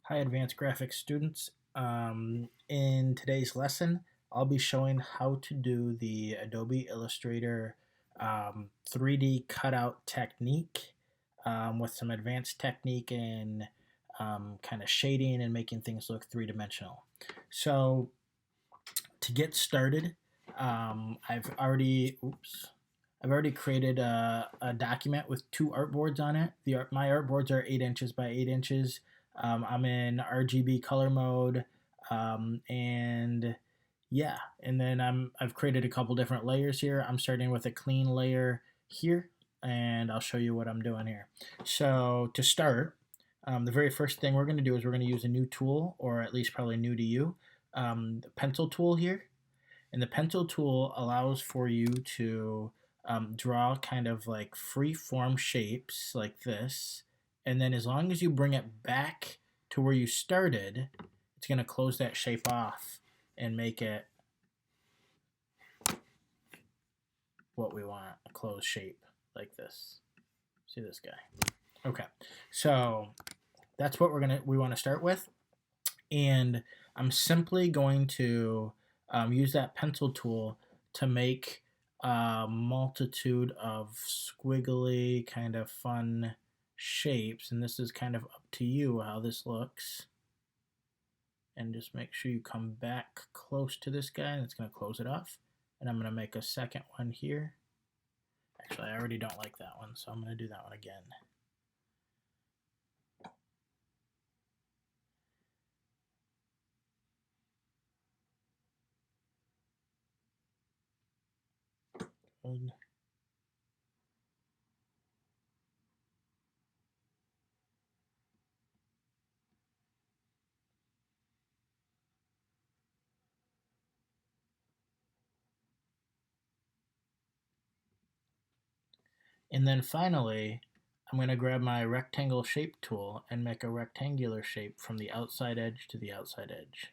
Hi, advanced graphics students. In today's lesson, I'll be showing how to do the Adobe Illustrator 3D cutout technique with some advanced technique in kind of shading and making things look three-dimensional. So to get started, I've already created a document with two artboards on it. My artboards are 8 inches by 8 inches. I'm in RGB color mode, and yeah, and then I've created a couple different layers here. I'm starting with a clean layer here, and I'll show you what I'm doing here. So to start, the very first thing we're going to do is we're going to use a new tool, or at least probably new to you, the pencil tool here. And the pencil tool allows for you to draw kind of like free form shapes like this. And then as long as you bring it back to where you started, it's going to close that shape off and make it what we want, a closed shape like this. See this guy? Okay, so that's what we want to start with. And I'm simply going to use that pencil tool to make a multitude of squiggly kind of fun shapes, and this is kind of up to you how this looks. And just make sure you come back close to this guy, and it's going to close it off. And I'm going to make a second one here. Actually, I already don't like that one, so I'm going to do that one again. Good. And then finally, I'm going to grab my rectangle shape tool and make a rectangular shape from the outside edge to the outside edge.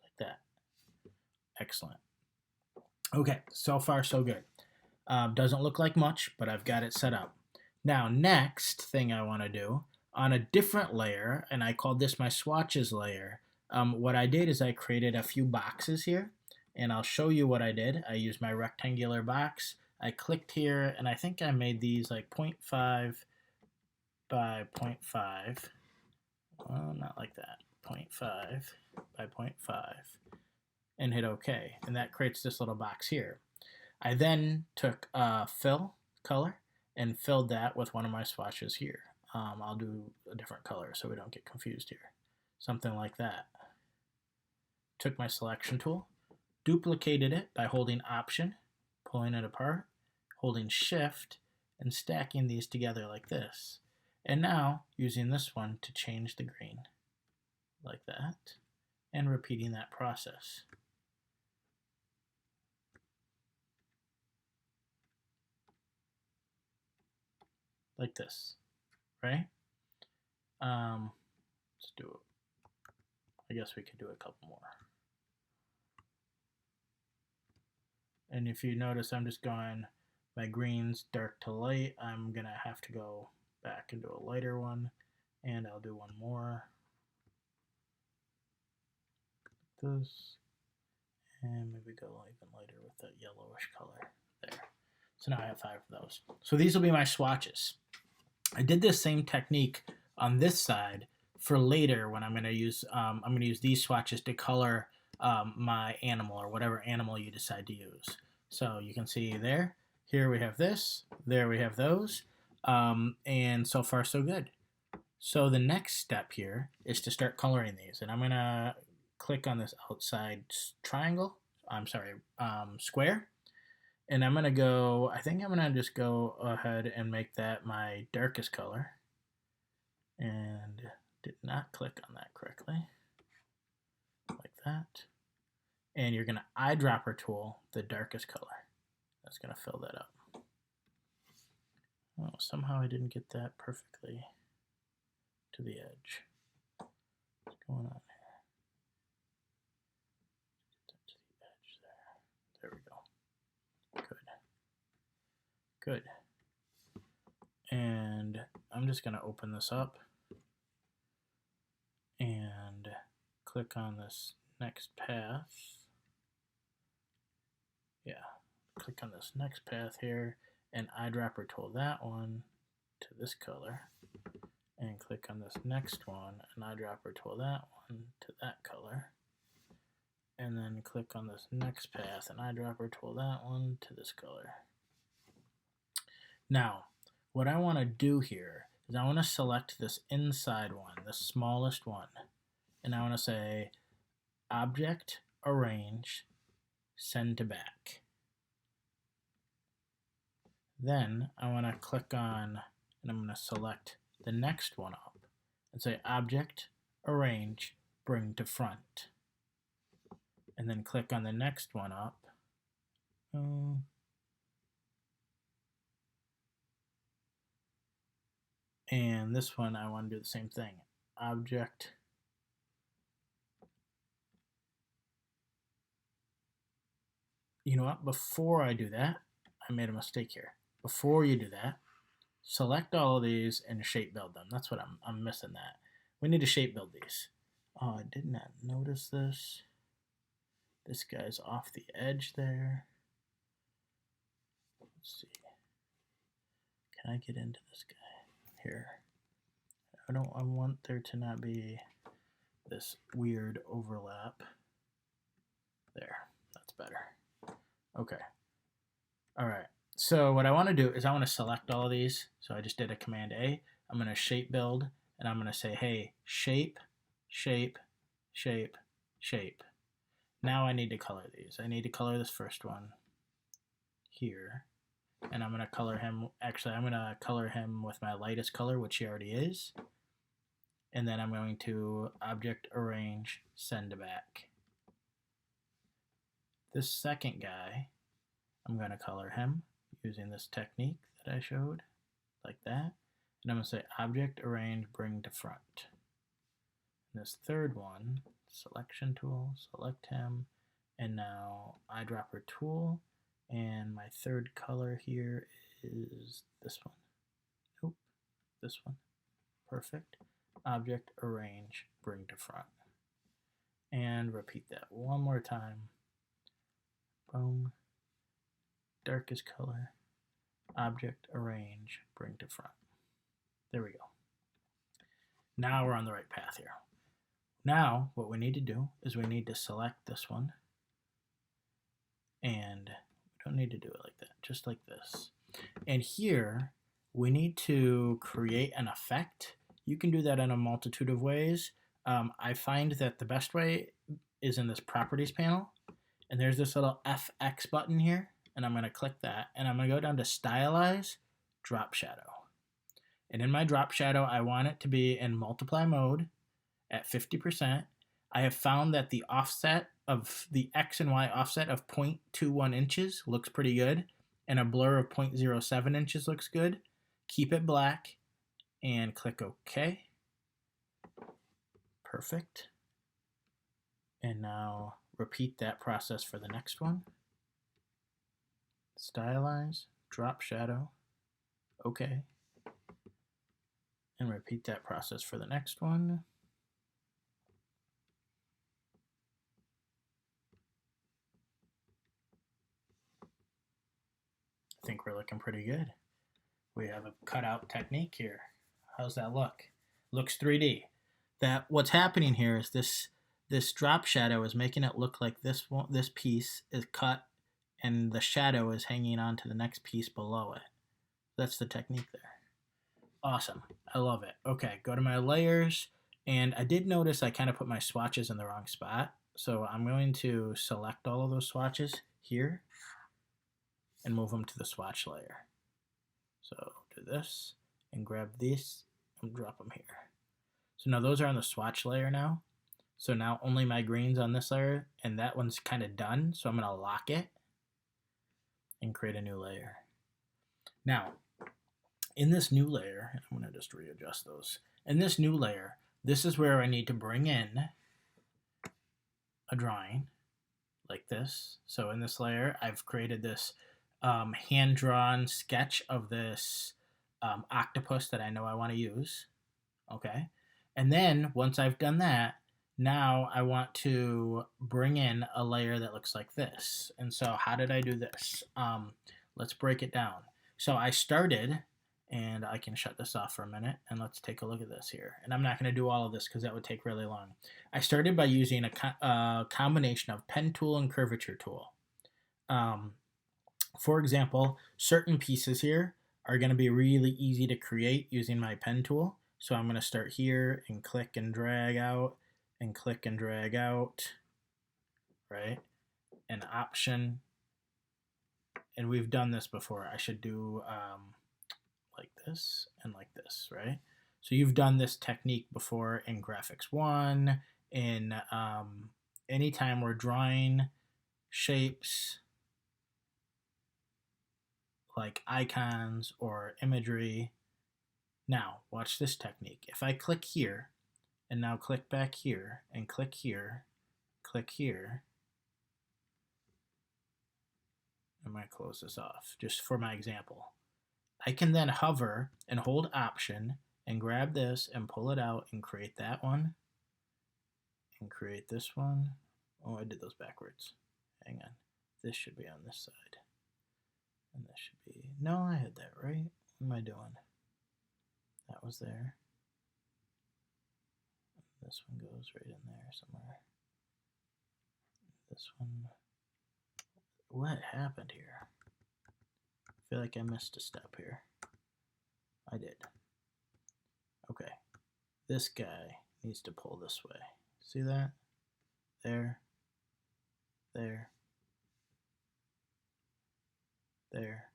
Like that. Excellent. Okay, so far so good. Doesn't look like much, but I've got it set up. Now, next thing I want to do, on a different layer, and I called this my swatches layer, what I did is I created a few boxes here, and I'll show you what I did. I used my rectangular box. I clicked here, and I think I made these like 0.5 by 0.5. Well, not like that. 0.5 by 0.5, and hit OK. And that creates this little box here. I then took fill color and filled that with one of my swatches here. I'll do a different color so we don't get confused here. Something like that. Took my selection tool, duplicated it by holding Option, pulling it apart, holding Shift, and stacking these together like this. And now using this one to change the green like that, and repeating that process. Like this, right? Let's do it. I guess we could do a couple more. And if you notice, I'm just going my greens dark to light. I'm gonna have to go back and do a lighter one, and I'll do one more. Like this, and maybe go even lighter with that yellowish color there. So now I have 5 of those. So these will be my swatches. I did this same technique on this side for later when I'm going to use these swatches to color my animal or whatever animal you decide to use. So you can see there, here we have this, there we have those, and so far so good. So the next step here is to start coloring these, and I'm going to click on this outside square, and I'm going to go, I think I'm going to just go ahead and make that my darkest color. And did not click on that correctly. Like that. And you're going to eyedropper tool the darkest color. That's going to fill that up. Oh, somehow I didn't get that perfectly to the edge. What's going on here? Get that to the edge there. There we go. Good. Good. And I'm just going to open this up. click on this next path. Yeah, click on this next path here and eyedropper tool that one to this color, and click on this next one and eyedropper tool that one to that color, and then click on this next path and eyedropper tool that one to this color. Now, what I want to do here is I want to select this inside one, the smallest one, and I want to say Object, Arrange, Send to Back. Then I want to click on, and I'm going to select the next one up and say Object, Arrange, Bring to Front. And then click on the next one up. And this one I want to do the same thing. Object, you know what? Before I do that, I made a mistake here. Before you do that, select all of these and shape build them. That's what I'm missing that. We need to shape build these. Oh, I did not notice this. This guy's off the edge there. Let's see. Can I get into this guy here? I want there to not be this weird overlap. There, that's better. Okay. All right. So what I want to do is I want to select all of these. So I just did a Command A. I'm going to shape build, and I'm going to say, hey, shape, shape, shape, shape. Now I need to color these. I need to color this first one here. And I'm going to color him, actually I'm going to color him with my lightest color, which he already is. And then I'm going to Object, Arrange, Send to Back. This second guy, I'm going to color him using this technique that I showed, like that. And I'm going to say Object, Arrange, Bring to Front. And this third one, Selection tool, select him, and now eyedropper tool, and my third color here is this one. Nope, this one. Perfect. Object, Arrange, Bring to Front. And repeat that one more time. Boom. Darkest color. Object, Arrange, Bring to Front. There we go. Now we're on the right path here. Now what we need to do is we need to select this one, and we don't need to do it like that, just like this. And here we need to create an effect. You can do that in a multitude of ways. I find that the best way is in this properties panel, and there's this little FX button here, and I'm going to click that, and I'm going to go down to Stylize, Drop Shadow. And in my drop shadow, I want it to be in multiply mode at 50%. I have found that the offset of the X and Y offset of 0.21 inches looks pretty good, and a blur of 0.07 inches looks good. Keep it black and click OK. Perfect. And now repeat that process for the next one. Stylize, drop shadow, OK. And repeat that process for the next one. I think we're looking pretty good. We have a cutout technique here. How's that look? Looks 3D. What's happening here is this drop shadow is making it look like this piece is cut and the shadow is hanging on to the next piece below it. That's the technique there. Awesome. I love it. Okay, go to my layers, and I did notice I kind of put my swatches in the wrong spot. So I'm going to select all of those swatches here and move them to the swatch layer. So do this and grab these and drop them here. So now those are on the swatch layer now. So now only my green's on this layer, and that one's kind of done. So I'm going to lock it and create a new layer. Now, in this new layer, I'm going to just readjust those. In this new layer, this is where I need to bring in a drawing like this. So in this layer, I've created this hand-drawn sketch of this octopus that I know I want to use. Okay. And then once I've done that, Now I want to bring in a layer that looks like this. And so how did I do this? Let's break it down. So I started, and I can shut this off for a minute, and let's take a look at this here. And I'm not going to do all of this because that would take really long. I started by using a combination of pen tool and curvature tool. For example, certain pieces here are going to be really easy to create using my pen tool. So I'm going to start here and click and drag out and click and drag out, right? An option. And we've done this before. I should do like this and like this, right? So you've done this technique before in Graphics 1, in anytime we're drawing shapes like icons or imagery. Now, watch this technique. If I click here, and now click back here, and click here, I might close this off just for my example. I can then hover and hold Option and grab this and pull it out and create that one and create this one. Oh, I did those backwards. Hang on. This should be on this side. And this should be, no, I had that right. What am I doing? That was there. This one goes right in there somewhere. This one. What happened here? I feel like I missed a step here. I did. Okay. This guy needs to pull this way. See that? There. There. There.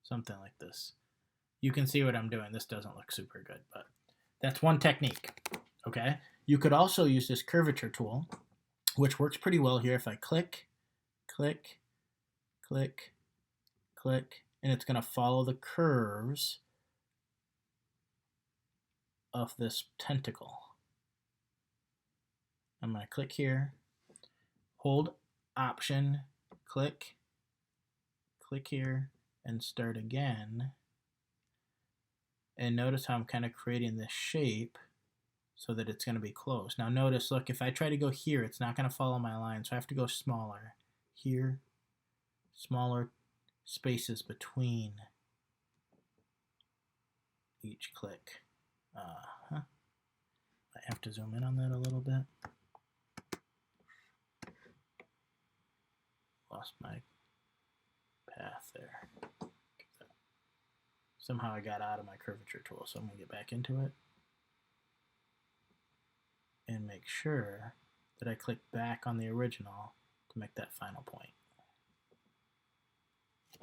Something like this. You can see what I'm doing. This doesn't look super good, but that's one technique. Okay. You could also use this curvature tool, which works pretty well here. If I click, click, click, click, and it's going to follow the curves of this tentacle. I'm going to click here, hold Option, click, click here, and start again. And notice how I'm kind of creating this shape so that it's going to be close. Now notice, look, if I try to go here, it's not going to follow my line, so I have to go smaller. Here, smaller spaces between each click. I have to zoom in on that a little bit. Lost my path there. Somehow I got out of my curvature tool, so I'm going to get back into it and make sure that I click back on the original to make that final point.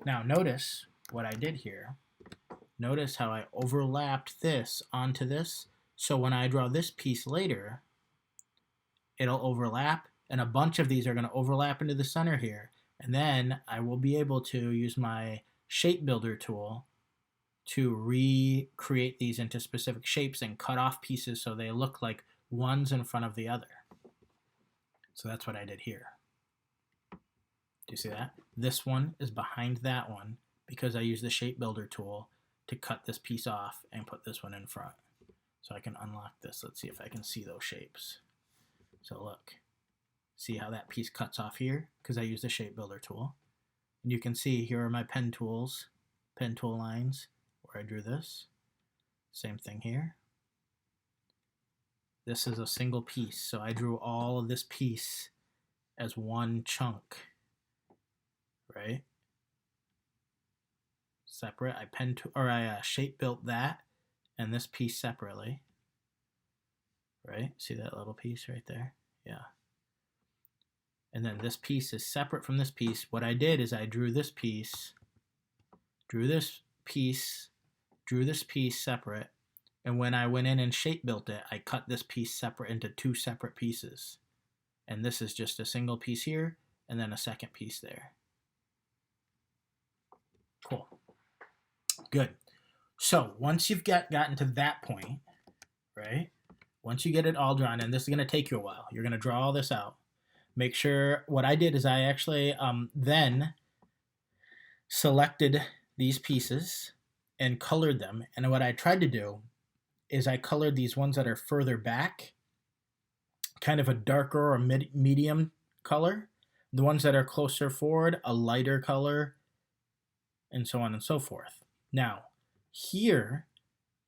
Now notice what I did here. Notice how I overlapped this onto this, so when I draw this piece later, it'll overlap, and a bunch of these are going to overlap into the center here, and then I will be able to use my shape builder tool to recreate these into specific shapes and cut off pieces so they look like one's in front of the other. So that's what I did here. Do you see that? This one is behind that one because I used the shape builder tool to cut this piece off and put this one in front. So I can unlock this. Let's see if I can see those shapes. So look, see how that piece cuts off here because I used the shape builder tool. And you can see here are my pen tools, pen tool lines where I drew this. Same thing here. This is a single piece, so I drew all of this piece as one chunk, right? Separate. I shape built that and this piece separately, right? See that little piece right there? Yeah. And then this piece is separate from this piece. What I did is I drew this piece, drew this piece separate, and when I went in and shape built it, I cut this piece separate into two separate pieces. And this is just a single piece here, and then a second piece there. Cool. Good. So once you've gotten to that point, right? Once you get it all drawn, and this is going to take you a while, you're going to draw all this out. Make sure, what I did is I actually then selected these pieces and colored them. And what I tried to do is I colored these ones that are further back, kind of a darker or medium color. The ones that are closer forward, a lighter color, and so on and so forth. Now, here,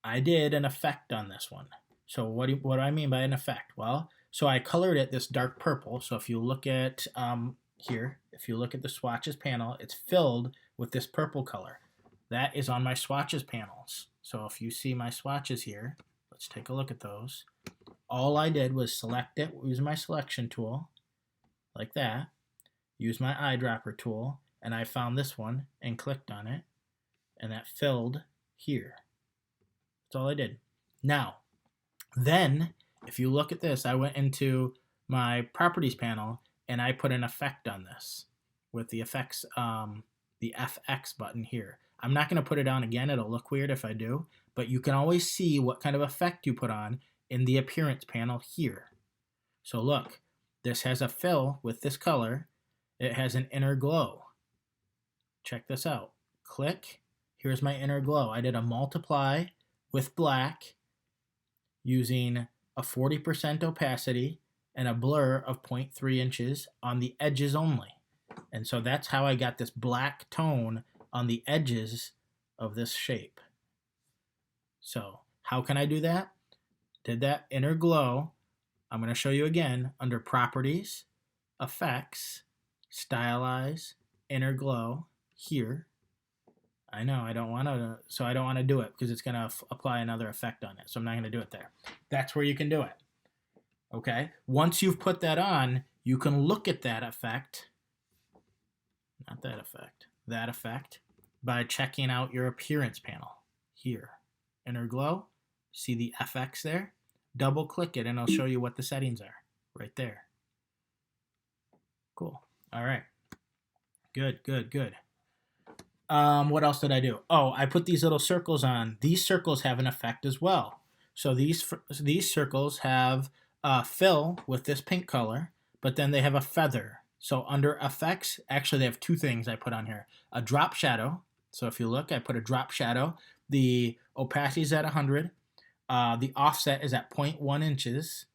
I did an effect on this one. So what do I mean by an effect? Well, so I colored it this dark purple. So if you look at here, if you look at the swatches panel, it's filled with this purple color. That is on my swatches panels. So if you see my swatches here, let's take a look at those. All I did was select it, use my selection tool, like that, use my eyedropper tool, and I found this one and clicked on it, and that filled here. That's all I did. Now, then, if you look at this, I went into my properties panel and I put an effect on this with the effects, the FX button here. I'm not going to put it on again. It'll look weird if I do, but you can always see what kind of effect you put on in the appearance panel here. So look, this has a fill with this color. It has an inner glow. Check this out. Click. Here's my inner glow. I did a multiply with black using a 40% opacity and a blur of 0.3 inches on the edges only. And so that's how I got this black tone on the edges of this shape. So how can I do that? Did that inner glow. I'm going to show you again under Properties, Effects, Stylize, Inner Glow here. I know I don't want to do it because it's going to apply another effect on it. So I'm not going to do it there. That's where you can do it. Okay. Once you've put that on, you can look at that effect, not that effect, that effect, by checking out your appearance panel here. Inner Glow, see the FX there? Double click it and it'll show you what the settings are right there. Cool. All right. Good. What else did I do? Oh, I put these little circles on. These circles have an effect as well. So these circles have a fill with this pink color, but then they have a feather. So under effects, actually they have two things I put on here. A drop shadow. So if you look, I put a drop shadow. The opacity is at 100. The offset is at 0.1 inches.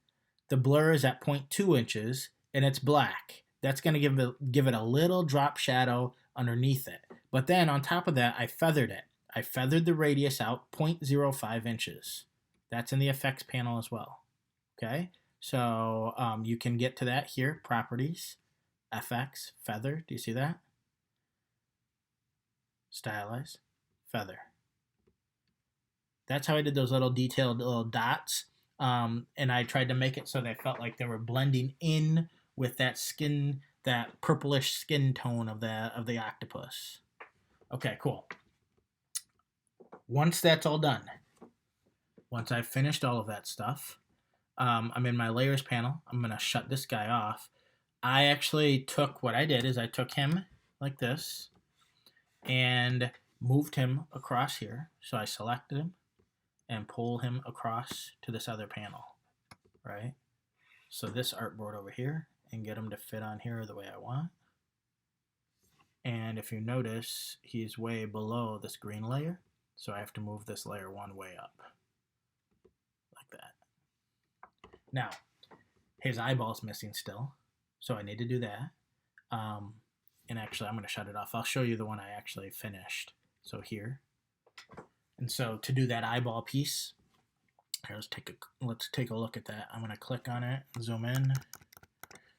The blur is at 0.2 inches, and it's black. That's going to give it a little drop shadow underneath it. But then on top of that, I feathered it. I feathered the radius out 0.05 inches. That's in the effects panel as well. Okay, so you can get to that here. Properties, FX, feather. Do you see that? Stylize, feather. That's how I did those little detailed little dots. And I tried to make it so they felt like they were blending in with that skin, that purplish skin tone of the octopus. Okay, cool. Once that's all done, once I've finished all of that stuff, I'm in my layers panel. I'm going to shut this guy off. I actually took, what I did is I took him like this and moved him across here. So I selected him and pull him across to this other panel, right? So this artboard over here, and get him to fit on here the way I want. And if you notice, he's way below this green layer, so I have to move this layer one way up, like that. Now, his eyeball's missing still, so I need to do that. And actually, I'm going to shut it off. I'll show you the one I actually finished. So here. And so to do that eyeball piece, here, let's take a look at that. I'm going to click on it, zoom in.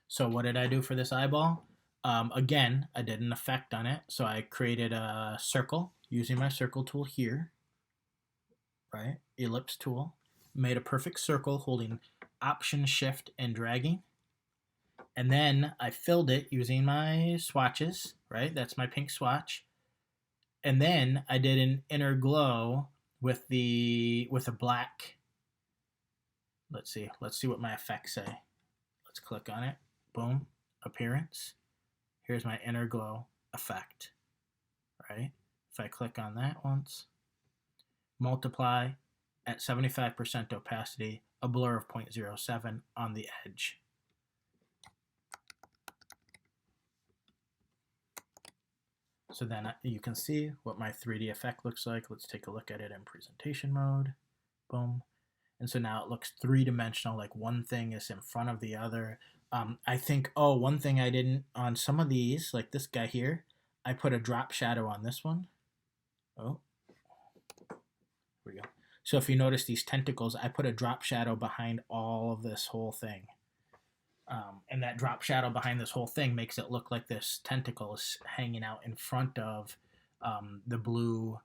So what did I do for this eyeball? Again, I did an effect on it. So I created a circle using my circle tool here, right? Ellipse tool. Made a perfect circle holding Option, Shift, and dragging. And then I filled it using my swatches, right? That's my pink swatch. And then I did an inner glow with a black. Let's see what my effects say. Let's click on it. Boom, appearance. Here's my inner glow effect, right? If I click on that once, multiply at 75% opacity, a blur of 0.07 on the edge. So then you can see what my 3D effect looks like. Let's take a look at it in presentation mode. Boom. And so now it looks three-dimensional, like one thing is in front of the other. I think, one thing I didn't, on some of these, like this guy here, I put a drop shadow on this one. Oh, here we go. So if you notice these tentacles, I put a drop shadow behind all of this whole thing. And that drop shadow behind this whole thing makes it look like this tentacle is hanging out in front of the blue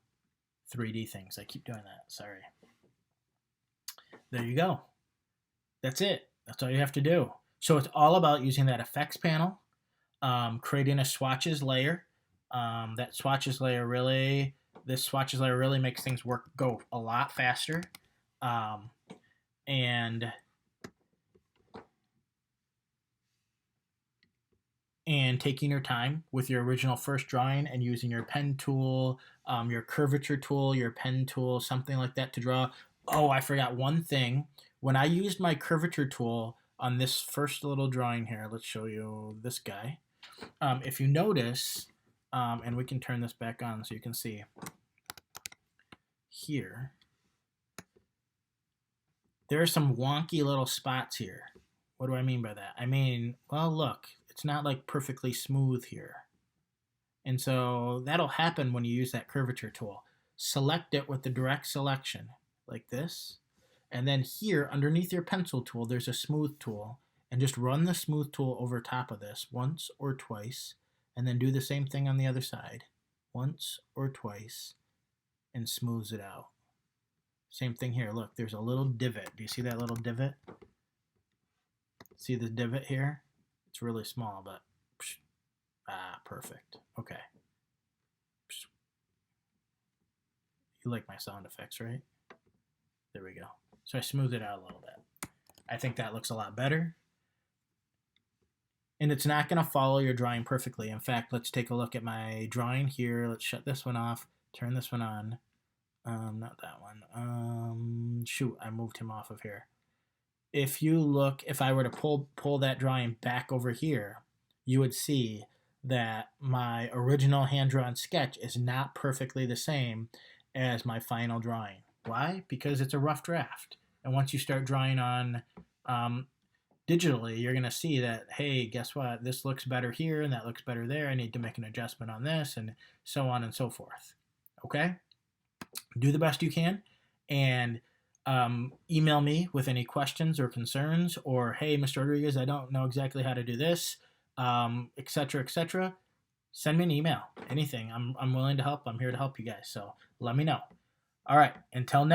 3D things. I keep doing that, sorry. There you go. That's it. That's all you have to do. So it's all about using that effects panel, creating a swatches layer. That swatches layer really, this swatches layer really makes things go a lot faster. And taking your time with your original first drawing and using your pen tool, your curvature tool, your pen tool, something like that to draw. Oh, I forgot one thing. When I used my curvature tool on this first little drawing here, let's show you this guy. If you notice, and we can turn this back on so you can see here, there are some wonky little spots here. What do I mean by that? I mean, well, look, it's not like perfectly smooth here. And so that'll happen when you use that curvature tool. Select it with the direct selection, like this. And then here, underneath your pencil tool, there's a smooth tool. And just run the smooth tool over top of this once or twice. And then do the same thing on the other side. Once or twice. And smooths it out. Same thing here. Look, there's a little divot. Do you see that little divot? See the divot here? It's really small, but perfect. Okay. You like my sound effects, right? There we go. So I smoothed it out a little bit. I think that looks a lot better. And it's not going to follow your drawing perfectly. In fact, let's take a look at my drawing here. Let's shut this one off, turn this one on. Not that one. Shoot, I moved him off of here. If you look, if I were to pull that drawing back over here, you would see that my original hand-drawn sketch is not perfectly the same as my final drawing. Why? Because it's a rough draft. And once you start drawing on digitally, you're going to see that, hey, guess what? This looks better here and that looks better there. I need to make an adjustment on this and so on and so forth. Okay? Do the best you can. And email me with any questions or concerns, or hey, Mr. Rodriguez, I don't know exactly how to do this, etc., etc. Send me an email. Anything. I'm willing to help. I'm here to help you guys. So let me know. All right. Until next.